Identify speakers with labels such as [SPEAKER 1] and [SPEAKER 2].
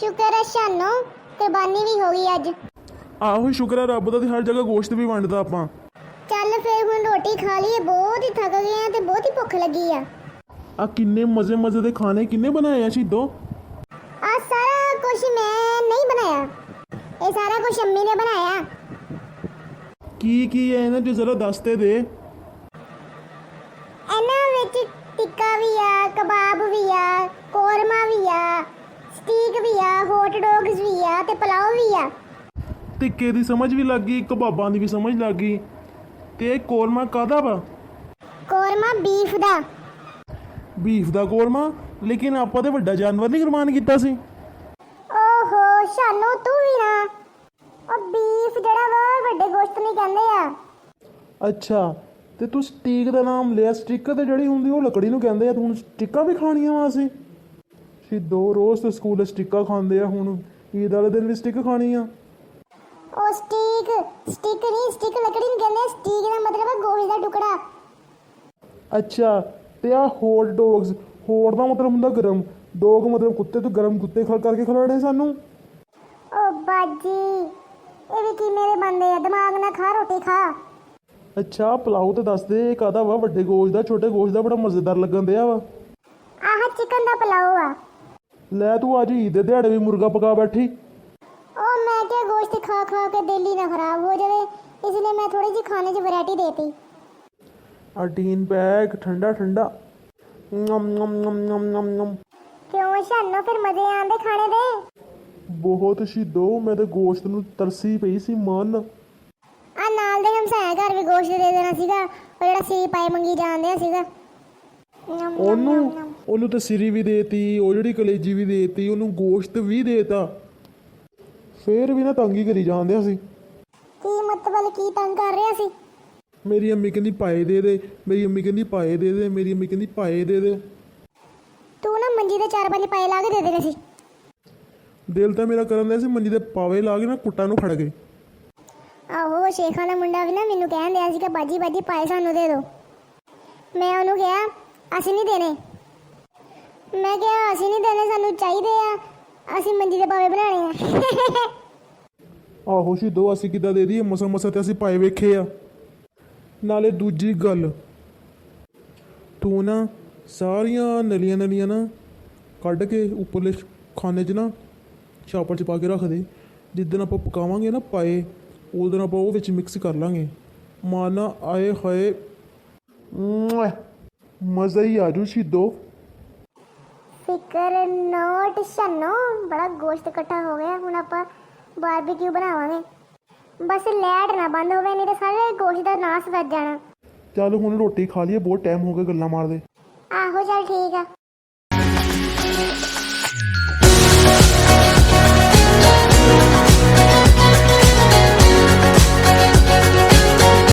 [SPEAKER 1] शुक्र है शानो कुर्बानी भी हो गई अज।
[SPEAKER 2] आहो शुक्र है रब दा, हर जगह गोश्त भी वंडदा आपां।
[SPEAKER 1] चल फिर हुण रोटी खा लीए, बहुत ही थक गए हैं ते बहुत ही भुख लगी है।
[SPEAKER 2] आ किन्ने मजे मजे दे खाने किन्ने बनाए आ शहीदो?
[SPEAKER 1] आ सारा कुछ मैं नहीं बनाया, ये सारा कुछ अम्मी ने बनाया।
[SPEAKER 2] की है इन्हां च जरा दस ते दे।
[SPEAKER 1] इन्हां विच टिक्का भी आ, कबाब भी आ, कोरमा भी आ, स्टीक भी आ, हॉट डॉग्स भी आ ते पुलाव भी आ।
[SPEAKER 2] टिक्के दी समझ भी लग गई, कबाबां दी भी समझ लग गई, ते कोरमा कादा वा?
[SPEAKER 1] कोरमा बीफ दा।
[SPEAKER 2] बीफ दा कोरमा? लेकिन आपां ते वड्डा जानवर नहीं कुर्बान कीता सी।
[SPEAKER 1] ओहो शानो तू भी ना, और बीफ जड़ा वा वड्डे गोश्त नहीं कहंदे आ।
[SPEAKER 2] अच्छा ते तू स्टीक दा नाम लिया, स्टिक ते जड़ी हुंदी ओह लकड़ी नूं कहंदे आ, तू हुण स्टिकां भी खाणियां वा असीं? शहीदो रोज़ ते स्कूल स्टिकां खांदे आ, हुण ईद वाले दिन भी स्टिक खानी आ?
[SPEAKER 1] ओ स्टिक स्टिक नहीं, स्टिक लकड़ी नहीं कहंदे, स्टिक दा मतलब है गोश्त दा टुकड़ा।
[SPEAKER 2] अच्छा ते आ हॉट डॉग्स, हॉट दा मतलब हुंदा गरम, डॉग मतलब कुत्ते, तो गरम कुत्ते खा करके खिलाने सानू?
[SPEAKER 1] ओ बाजी ये भी की मेरे बंदे आ, दिमाग ना खा, रोटी खा।
[SPEAKER 2] अच्छा पुलाव तो दस दे कादा वा? वड्डे गोश्त दा छोटे गोश्त दा बड़ा मज़ेदार लगन दिया वा।
[SPEAKER 1] आह चिकन दा पुलाव आ।
[SPEAKER 2] लै तू अज ईद दे दिहाड़े भी मुर्गा पका बैठी।
[SPEAKER 1] ओ मैं क्या गोश्त खा खा के दिल ही ना खराब हो जाए, इसलिए मैं थोड़ी जी खाने की वैरायटी देती।
[SPEAKER 2] टीन पैक ठंडा ठंडा, नम नम नम नम नम नम।
[SPEAKER 1] क्यों शानो फिर मजे आंदे खाने दे?
[SPEAKER 2] बहुत शहीदो, मैं तो गोश्त नूं तरसी पई सी मन।
[SPEAKER 1] आ नाल दे हमसाया घर भी गोश्त दे देना सीगा, और जेड़ा सी पाए मंगी जांदे सीगा।
[SPEAKER 2] ਉਹਨੂੰ ਤਾਂ ਸਿਰੀ ਵੀ ਦੇਤੀ, ਉਹ ਜਿਹੜੀ ਕਲੇਜੀ ਵੀ ਦੇਤੀ, ਉਹਨੂੰ ਗੋਸ਼ਤ ਵੀ ਦੇਤਾ, ਫੇਰ ਵੀ ਨਾ ਤੰਗ ਹੀ ਕਰੀ ਜਾਂਦੇ ਅਸੀਂ।
[SPEAKER 1] ਕੀ ਮਤਲਬ ਕੀ ਤੰਗ ਕਰ ਰਿਹਾ ਸੀ?
[SPEAKER 2] ਮੇਰੀ ਅੰਮੀ ਕਹਿੰਦੀ ਪਾਏ ਦੇ ਦੇ, ਮੇਰੀ ਅੰਮੀ ਕਹਿੰਦੀ ਪਾਏ ਦੇ ਦੇ, ਮੇਰੀ ਅੰਮੀ ਕਹਿੰਦੀ ਪਾਏ ਦੇ ਦੇ।
[SPEAKER 1] ਤੂੰ ਨਾ ਮੰਜੀ ਦੇ 4-5 ਪਾਏ ਲਾ ਕੇ ਦੇ ਦੇਣੇ ਸੀ।
[SPEAKER 2] ਦਿਲ ਤਾਂ ਮੇਰਾ ਕਰਨ ਦਿਆ ਸੀ ਮੰਜੀ ਦੇ ਪਾਵੇ ਲਾ ਕੇ ਨਾ ਕੁੱਟਾਂ ਨੂੰ ਫੜ ਗਏ।
[SPEAKER 1] ਆਹੋ ਸ਼ੇਖਾਂ ਦਾ ਮੁੰਡਾ ਵੀ ਨਾ ਮੈਨੂੰ ਕਹਿਣ ਦਿਆ ਸੀ ਕਿ ਬਾਜੀ ਬਾਜੀ ਪਾਏ ਸਾਨੂੰ ਦੇ ਦਿਓ। ਮੈਂ ਉਹਨੂੰ ਕਿਹਾ ਅਸੀਂ ਨਹੀਂ ਦੇਣੇ, ਮੈਂ ਕਿਹਾ ਅਸੀਂ ਨਹੀਂ ਦੇਣੇ, ਸਾਨੂੰ ਚਾਹੀਦੇ ਆ, ਅਸੀਂ ਮੰਜੀ ਦੇ ਪਾਵੇ ਬਣਾਉਣੇ ਆ।
[SPEAKER 2] ਆਹੋ ਸ਼ਹੀਦੋ ਅਸੀਂ ਕਿੱਦਾਂ ਦੇ ਦਈਏ, ਮਸਾ ਮਸਾ ਤੇ ਅਸੀਂ ਪਾਏ ਵੇਖੇ ਆ। ਨਾਲੇ ਦੂਜੀ ਗੱਲ, ਤੂੰ ਨਾ ਸਾਰੀਆਂ ਨਲੀਆਂ ਨਲੀਆਂ ਨਾ ਕੱਢ ਕੇ ਉੱਪਰਲੇ ਖਾਨੇ 'ਚ ਨਾ ਛਾਪੜ 'ਚ ਪਾ ਕੇ ਰੱਖ ਦੇ। ਜਿੱਦਣ ਆਪਾਂ ਪਕਾਵਾਂਗੇ ਨਾ ਪਾਏ, ਉਸ ਦਿਨ ਆਪਾਂ ਉਹ ਵਿੱਚ ਮਿਕਸ ਕਰ ਲਾਂਗੇ। ਮਾਨਾ ਆਏ ਹਾਏ ਮਜ਼ਾ ਹੀ ਆਜੂ ਸ਼ਹੀਦੋ।
[SPEAKER 1] ਫਿਕਰ ਨੋਟ ਸ਼ਾਨੋ, ਬੜਾ ਗੋਸ਼ਤ ਇਕੱਠਾ ਹੋ ਗਿਆ, ਹੁਣ ਆਪਾਂ ਬਾਰਬੀਕਿਊ ਬਣਾਵਾਂਗੇ। ਬਸ ਲੈਟ ਨਾ ਬੰਦ ਹੋਵੇ, ਨਹੀਂ ਤਾਂ ਸਾਰੇ ਗੋਸ਼ਤ ਦਾ ਨਾਸ ਵੱਜ ਜਾਣਾ।
[SPEAKER 2] ਚੱਲ ਹੁਣ ਰੋਟੀ ਖਾ ਲਈਏ, ਬਹੁਤ ਟਾਈਮ ਹੋ ਗਿਆ ਗੱਲਾਂ ਮਾਰਦੇ।
[SPEAKER 1] ਆਹੋ ਚੱਲ ਠੀਕ ਆ।